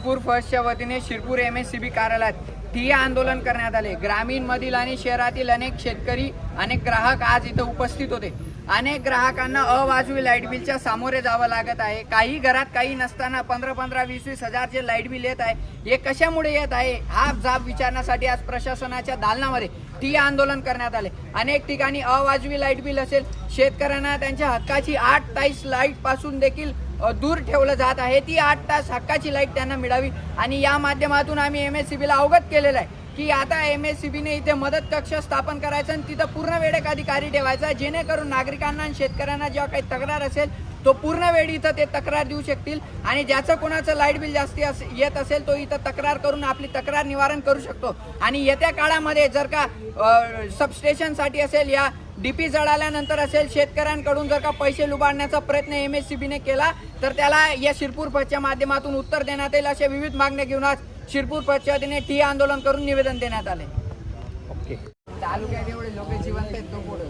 शिरपूर फर्स्टच्या वतीने शिरपूर MSCB कार्यालयात ठिय्या आंदोलन करण्यात आले। ग्रामीण मधील आणि शहरातील अनेक शेतकरी अनेक ग्राहक आज इथे उपस्थित होते। अनेक ग्राहकांना अवाजवी लाईट बिलच्या सामोरे जावं लागत आहे। काही घरात काही नसताना 15-15, 20-20 हजारचे लाईट बिल येत आहे। हे कशामुळे येत आहे हा जाब विचारण्यासाठी आज प्रशासनाच्या दालनामध्ये ठिय्या आंदोलन करण्यात आले। अनेक ठिकाणी अवाजवी लाईट बिल असेल, शेतकऱ्यांना त्यांच्या हक्काची 8 तास लाईट पासून देखील दूर ठेवलं जात आहे। ती 8 तास हक्काची लाईट त्यांना मिळावी आणि या माध्यमातून आम्ही MSCBला अवगत केलेलं आहे की आता MSCBने इथे मदत कक्ष स्थापन करायचं आणि तिथं पूर्ण वेळेक अधिकारी ठेवायचा, जेणेकरून नागरिकांना आणि शेतकऱ्यांना जेव्हा काही तक्रार असेल तो पूर्ण वेळ इथं ते तक्रार देऊ शकतील आणि ज्याचं कोणाचं लाईट बिल जास्ती येत असेल तो इथं तक्रार करून आपली तक्रार निवारण करू शकतो। आणि येत्या काळामध्ये जर का सबस्टेशनसाठी असेल या DP जळाल्यानंतर असेल, शेतकऱ्यांकडून जर का पैसे लुबाडण्याचा प्रयत्न MSCBने केला तर त्याला या शिरपूर फर्स्टच्या माध्यमातून उत्तर देण्यात येईल। अशा विविध मागण्या घेऊन आज शिरपूर फर्स्टच्या वतीने ठिय्या आंदोलन करून निवेदन देण्यात आले। ओके तालुक्यात एवढे लोक जिवंत आहेत तो पुढे